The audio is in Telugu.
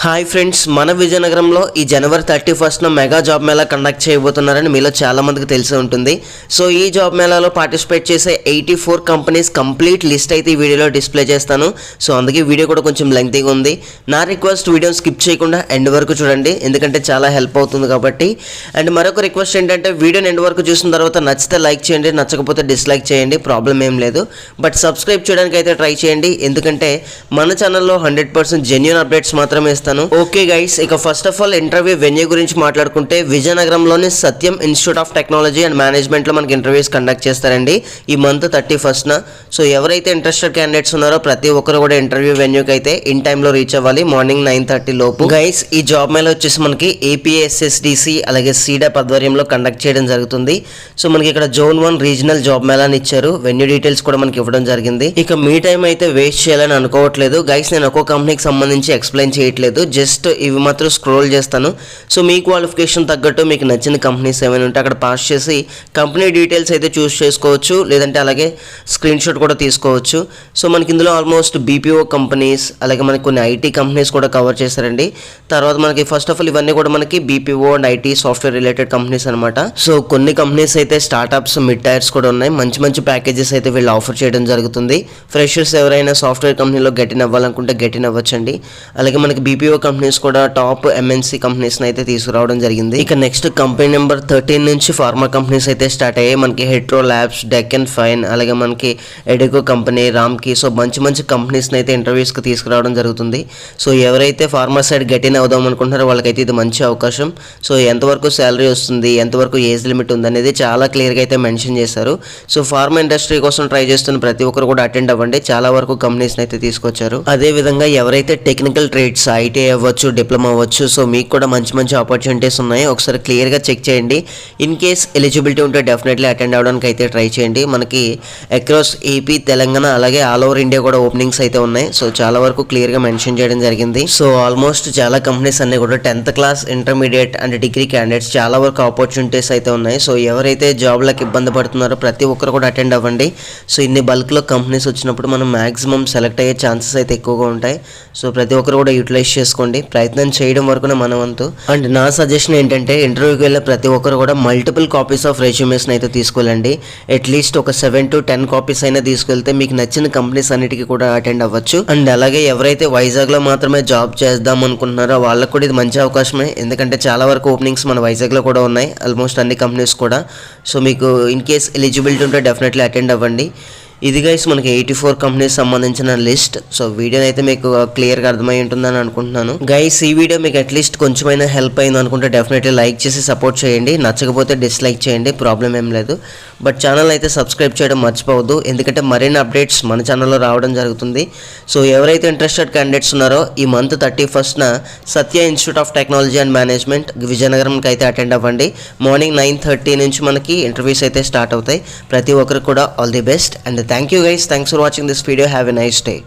హాయ్ ఫ్రెండ్స్, మన విజయనగరంలో ఈ జనవరి 31న మెగా జాబ్ మేళా కండక్ట్ చేయబోతున్నారని మీలో చాలా మందికి తెలిసి ఉంటుంది. సో ఈ జాబ్ మేళాలో పార్టిసిపేట్ చేసే 84 కంపెనీస్ కంప్లీట్ లిస్ట్ అయితే ఈ వీడియోలో డిస్ప్లే చేస్తాను. సో అందుకే వీడియో కూడా కొంచెం లెంగ్తీగా ఉంది. నా రిక్వెస్ట్, వీడియోని స్కిప్ చేయకుండా ఎండ్ వరకు చూడండి, ఎందుకంటే చాలా హెల్ప్ అవుతుంది కాబట్టి. అండ్ మరొక రిక్వెస్ట్ ఏంటంటే, వీడియోని ఎండ్ వరకు చూసిన తర్వాత నచ్చితే లైక్ చేయండి, నచ్చకపోతే డిస్లైక్ చేయండి, ప్రాబ్లం ఏం లేదు. బట్ సబ్స్క్రైబ్ చేయడానికి అయితే ట్రై చేయండి, ఎందుకంటే మన ఛానల్లో 100% జెన్యూన్ అప్డేట్స్ మాత్రమే ఇస్తాను. ఓకే గైస్, ఇక first of all interview venue గురించి మాట్లాడుకుంటే, విజయనగరంలోని సత్యం ఇన్స్టిట్యూట్ ఆఫ్ టెక్నాలజీ అండ్ మేనేజ్మెంట్లో మనకి ఇంటర్వ్యూస్ కండక్ట్ చేస్తారండి ఈ మంత్ 31న. సో ఎవరైతే ఇంట్రెస్టెడ్ క్యాండిడేట్స్ ఉన్నారో ప్రతి ఒక్కరు కూడా ఇంటర్వ్యూ వెన్యూకి అయితే ఇన్ టైంలో రీచ్ అవ్వాలి, మార్నింగ్ 9:30 లోపు. గైస్, ఈ జాబ్ మేళ వచ్చేసి మనకి ఏపీఎస్ఎస్డిసి అలాగే సీడాప్ ఆధ్వర్యంలో కండక్ట్ చేయడం జరుగుతుంది. సో మనకి ఇక్కడ జోన్ 1 రీజనల్ జాబ్ మేళాని ఇచ్చారు, వెన్యూ డీటెయిల్స్ కూడా మనకి ఇవ్వడం జరిగింది. ఇక మీ టైం అయితే వేస్ట్ చేయాలని అనుకోవట్లేదు గైస్, నేను ఒక్కో కంపెనీకి సంబంధించి ఎక్స్ప్లెయిన్ చేయట్లేదు, జస్ట్ ఇవి మాత్రం స్క్రోల్ చేస్తాను. సో మీ క్వాలిఫికేషన్ తగ్గట్టు మీకు నచ్చిన కంపెనీస్ ఏమైనా ఉంటే అక్కడ పాస్ చేసి కంపెనీ డీటెయిల్స్ అయితే చూస్ చేసుకోవచ్చు, లేదంటే అలాగే స్క్రీన్ షాట్ కూడా తీసుకోవచ్చు. సో మనకి ఇందులో ఆల్మోస్ట్ బీపీఓ కంపెనీస్ అలాగే మనకి కొన్ని ఐటీ కంపెనీస్ కూడా కవర్ చేశారండి. తర్వాత మనకి ఫస్ట్ ఆఫ్ ఆల్ ఇవన్నీ కూడా మనకి BPO and IT software related companies అనమాట. సో కొన్ని కంపెనీస్ అయితే స్టార్ట్అప్స్, మిడ్ టైర్స్ కూడా ఉన్నాయి. మంచి మంచి ప్యాకేజెస్ అయితే వీళ్ళు ఆఫర్ చేయడం జరుగుతుంది. ఫ్రెషర్స్ ఎవరైనా సాఫ్ట్వేర్ కంపెనీలో గెటిన్ అవ్వాలనుకుంటే గెటిన్ అవ్వచ్చండి. అలాగే మనకి బీపీఓ కంపెనీస్ కూడా టాప్ ఎంఎన్సీ కంపెనీస్ని అయితే తీసుకురావడం జరిగింది. ఇక నెక్స్ట్ కంపెనీ నెంబర్ 13 నుంచి ఫార్మా కంపెనీస్ అయితే స్టార్ట్ అయ్యాయి. మనకి హెట్రో ల్యాబ్స్, డెక్కన్ ఫైన్, అలాగే మనకి ఎడికో కంపెనీ, రామ్కి. సో మంచి మంచి కంపెనీస్ని అయితే ఇంటర్వ్యూస్కి తీసుకురావడం జరుగుతుంది. సో ఎవరైతే ఫార్మా సైడ్ గెటిన్ అవుదాం అనుకుంటున్నారో వాళ్ళకైతే ఇది మంచి అవకాశం. సో ఎంతవరకు శాలరీ వస్తుంది, ఎంతవరకు ఏజ్ లిమిట్ ఉంది అనేది చాలా క్లియర్గా అయితే మెన్షన్ చేశారు. సో ఫార్మా ఇండస్ట్రీ కోసం ట్రై చేస్తున్న ప్రతి ఒక్కరు కూడా అటెండ్ అవ్వండి, చాలా వరకు కంపెనీస్ని అయితే తీసుకొచ్చారు. అదేవిధంగా ఎవరైతే టెక్నికల్ ట్రేడ్స్, ఐటీ అవ్వచ్చు, డిప్లొమా అవ్వచ్చు, సో మీకు కూడా మంచి మంచి ఆపర్చునిటీస్ ఉన్నాయి, ఒకసారి క్లియర్గా చెక్ చేయండి. ఇన్ కేస్ ఎలిజిబిలిటీ ఉంటే డెఫినెట్లీ అటెండ్ అవ్వడానికి అయితే ట్రై చేయండి. మనకి అక్రాస్ ఏపీ, తెలంగాణ అలాగే ఆల్ ఓవర్ ఇండియా కూడా ఓపెనింగ్స్ అయితే ఉన్నాయి. సో చాలా వరకు క్లియర్గా మెన్షన్ చేయడం జరిగింది. సో ఆల్మోస్ట్ చాలా కంపెనీస్ అన్ని కూడా 10th class, intermediate and degree candidates చాలా వరకు ఆపర్చునిటీస్ అయితే ఉన్నాయి. సో ఎవరైతే జాబ్లకు ఇబ్బంది పడుతున్నారో ప్రతి ఒక్కరు కూడా అటెండ్ అవ్వండి. సో ఇన్ని బల్క్లో కంపెనీస్ వచ్చినప్పుడు మనం మ్యాక్సిమం సెలెక్ట్ అయ్యే ఛాన్సెస్ అయితే ఎక్కువగా ఉంటాయి. సో ప్రతి ఒక్కరు కూడా యూటిలైజ్ చేసుకోండి, ప్రయత్నం చేయడం వరకునే మన వంతు. అండ్ నా సజెషన్ ఏంటంటే, ఇంటర్వ్యూకి వెళ్ళే ప్రతి ఒక్కరు కూడా మల్టిపుల్ కాపీస్ ఆఫ్ రెజ్యూమేస్ని అయితే తీసుకెళ్ళండి. అట్లీస్ట్ ఒక 7 to 10 కాపీస్ అయినా తీసుకెళ్తే మీకు నచ్చిన కంపెనీస్ అన్నిటికీ కూడా అటెండ్ అవ్వచ్చు. అండ్ అలాగే ఎవరైతే వైజాగ్లో మాత్రమే జాబ్ చేద్దాం అనుకుంటున్నారో వాళ్ళకు కూడా ఇది మంచి అవకాశమే, ఎందుకంటే చాలా వరకు ఓపెనింగ్స్ మన వైజాగ్లో కూడా ఉన్నాయి, ఆల్మోస్ట్ అన్ని కంపెనీస్ కూడా. సో మీకు ఇన్ కేస్ ఎలిజిబిలిటీ ఉంటే డెఫినెట్లీ అటెండ్ అవ్వండి. ఇది గైస్ మనకి 84 కంపెనీస్ సంబంధించిన లిస్ట్. సో వీడియో అయితే మీకు క్లియర్గా అర్థమై ఉంటుందని అనుకుంటున్నాను. గైస్, ఈ వీడియో మీకు అట్లీస్ట్ కొంచెమైనా హెల్ప్ అయింది అనుకుంటే డెఫినెట్లీ లైక్ చేసి సపోర్ట్ చేయండి, నచ్చకపోతే డిస్లైక్ చేయండి, ప్రాబ్లం ఏం లేదు. బట్ ఛానల్ అయితే సబ్స్క్రైబ్ చేయడం మర్చిపోవద్దు, ఎందుకంటే మరిన్ని అప్డేట్స్ మన ఛానల్లో రావడం జరుగుతుంది. సో ఎవరైతే ఇంట్రెస్టెడ్ క్యాండిడేట్స్ ఉన్నారో ఈ మంత్ 31న Satya institute of technology and management విజయనగరంకి అయితే అటెండ్ అవ్వండి. మార్నింగ్ 9:30 నుంచి మనకి ఇంటర్వ్యూస్ అయితే స్టార్ట్ అవుతాయి. ప్రతి ఒక్కరికి కూడా all the best. And thank you guys, thanks for watching this video, have a nice day.